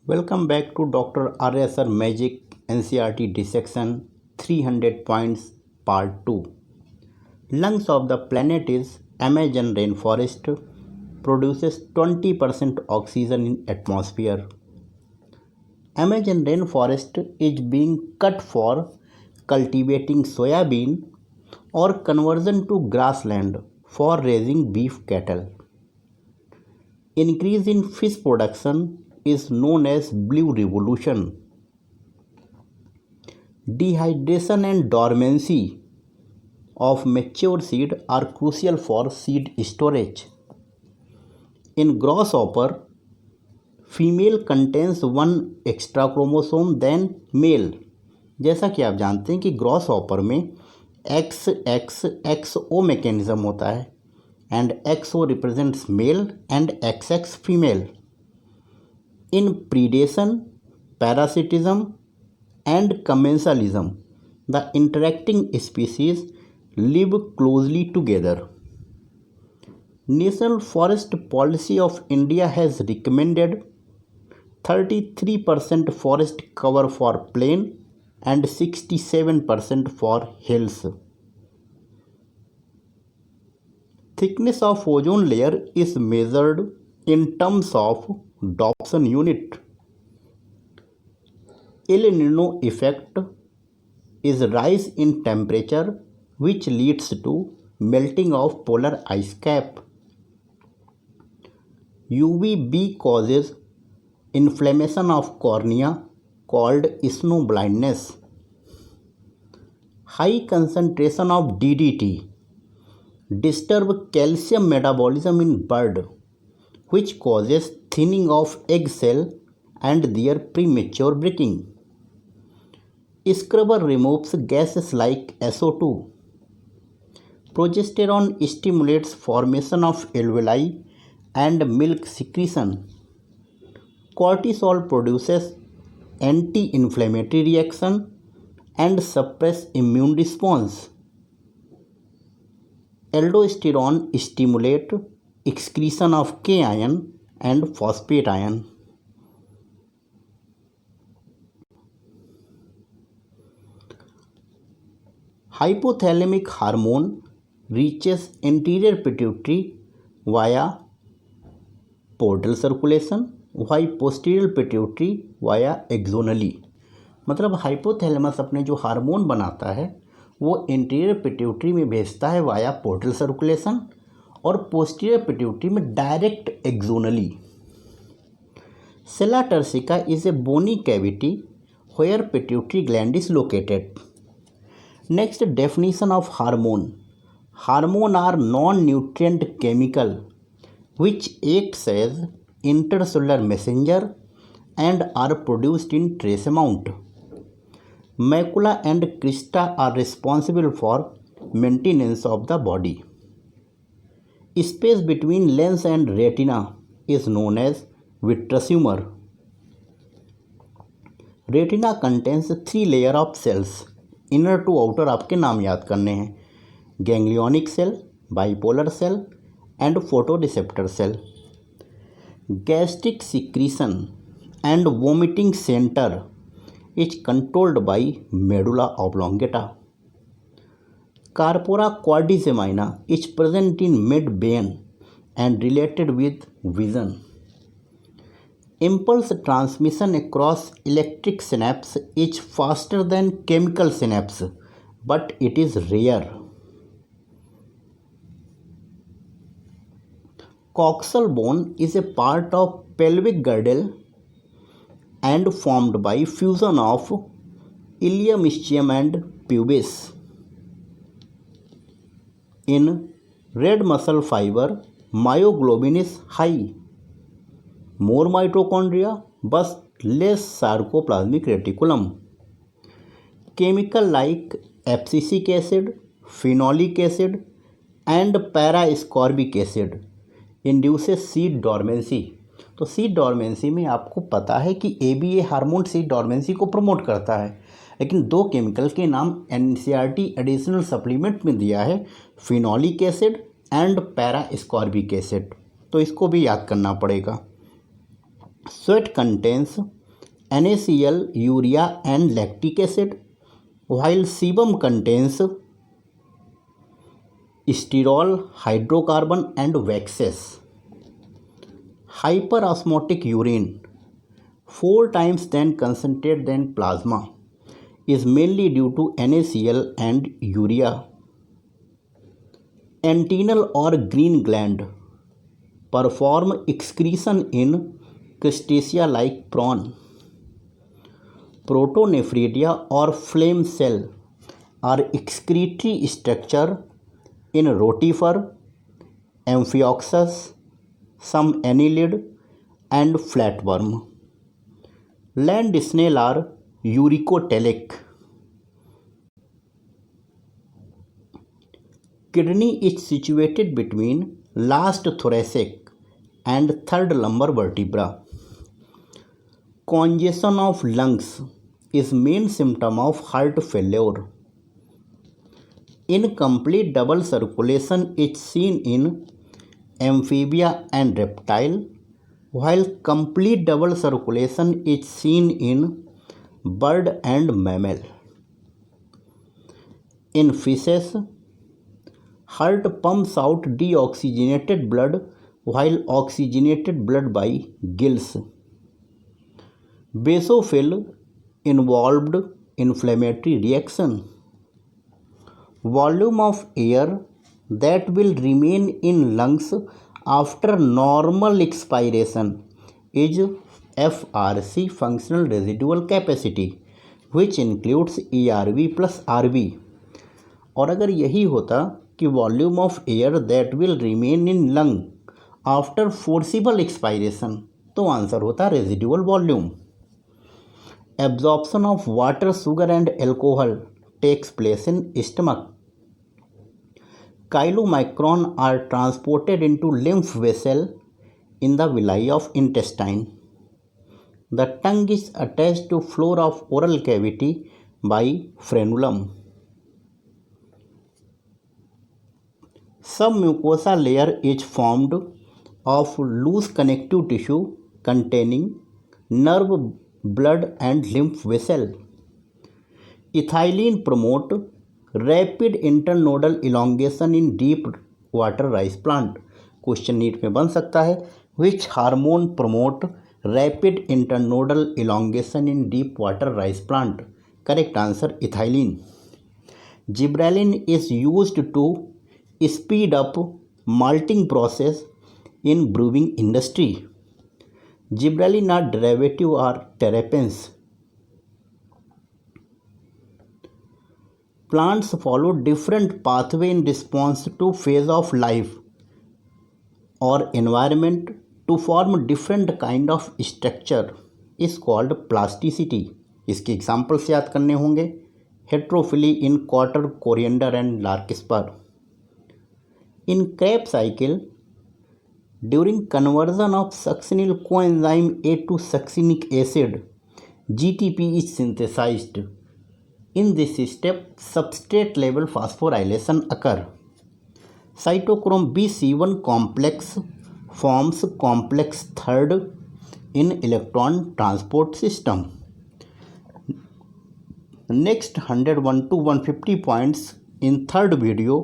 Welcome back to Dr. RSR Magic NCRT Dissection 300 Points Part 2. Lungs of the planet is Amazon rainforest produces 20% oxygen in atmosphere. Amazon rainforest is being cut for cultivating soybean or conversion to grassland for raising beef cattle. Increase in fish production is known as blue revolution. Dehydration and dormancy of mature seed are crucial for seed storage. In grasshopper, female contains one extra chromosome than male. जैसा कि आप जानते हैं कि ग्रॉसहॉपर में XXXO mechanism होता है and XO represents male and XX female. In predation, parasitism, and commensalism, the interacting species live closely together. National Forest Policy of India has recommended 33% forest cover for plain and 67% for hills. Thickness of ozone layer is measured in terms of Dobson unit. El Nino effect is rise in temperature which leads to melting of polar ice cap. UVB causes inflammation of cornea called snow blindness. High concentration of DDT disturb calcium metabolism in bird, which causes thinning of egg cell and their premature breaking. Scrubber removes gases like SO2. Progesterone stimulates formation of alveoli and milk secretion. Cortisol produces anti-inflammatory reaction and suppress immune response. Aldosterone stimulate excretion of K-ion and phosphate ion. Hypothalamic hormone reaches anterior pituitary via portal circulation, while posterior pituitary via axonally. मतलब hypothalamus अपने जो hormone बनाता है वो interior pituitary में भेजता है via portal circulation और पोस्टीरियर पिट्यूटरी में direct एक्सोनली. Sella turcica is a bony cavity where pituitary gland is located. Next, definition of hormone. Hormone are non-nutrient chemical which acts as intercellular messenger and are produced in trace amount. Macula and crista are responsible for maintenance of the body. Space between lens and retina is known as vitreous humor. Retina contains 3 layers of cells. Inner to outer आपके नाम याद करने हैं. Ganglionic cell, bipolar cell and photoreceptor cell. Gastric secretion and vomiting center is controlled by medulla oblongata. Corpora quadrigemina is present in mid-brain and related with vision. Impulse transmission across electric synapse is faster than chemical synapse, but it is rare. Coxal bone is a part of pelvic girdle and formed by fusion of ilium ischium and pubis. In red muscle fiber, myoglobin is high. More mitochondria, but less sarcoplasmic reticulum. Chemical like abscisic acid, phenolic acid, and para-ascorbic acid induces seed dormancy. तो seed dormancy में आपको पता है कि ABA hormone seed dormancy को promote करता है, लेकिन 2 केमिकल के नाम NCERT एडिशनल सप्लीमेंट में दिया है, phenolic acid and para ascorbic acid. तो इसको भी याद करना पड़ेगा. Sweat contains NaCl, urea and lactic acid, while sebum contains sterol, hydrocarbon and waxes. Hyperosmotic urine, 4 times than concentrated than plasma, is mainly due to NaCl and urea. Antennal or green gland perform excretion in crustacea like prawn. Protonephridia or flame cell are excretory structure in rotifer, Amphioxus, some annelid and flatworm. Land snail are uricotelic. Kidney is situated between last thoracic and third lumbar vertebra. Congestion of lungs is main symptom of heart failure. Incomplete double circulation is seen in amphibia and reptile, while complete double circulation is seen in bird and mammal. In fishes, heart pumps out deoxygenated blood while oxygenated blood by gills. Basophil involved inflammatory reaction. Volume of air that will remain in lungs after normal expiration is FRC, functional residual capacity, which includes ERV plus RV. और अगर यही होता कि volume of air that will remain in lung after forcible expiration, तो answer होता residual volume. Absorption of water, sugar and alcohol takes place in stomach. Chylomicron are transported into lymph vessel in the villi of intestine. The tongue is attached to floor of oral cavity by frenulum. Submucosa layer is formed of loose connective tissue containing nerve, blood and lymph vessel. Ethylene promote rapid internodal elongation in deep water rice plant. Question NEET में बन सकता है, which hormone promote rapid internodal elongation in deep water rice plant. Correct answer ethylene. Gibberellin is used to speed up malting process in brewing industry. Gibberellin are derivative are terpenes. Plants follow different pathway in response to phase of life or environment to form different kind of structure is called plasticity. इसके examples याद करने होंगे. Heterophylly in cotton, coriander and larkspur. In Krebs cycle, during conversion of succinyl coenzyme A to succinic acid, GTP is synthesized. In this step, substrate level phosphorylation occur. Cytochrome B1 complex forms complex third in electron transport system. Next 101 to 150 points in third video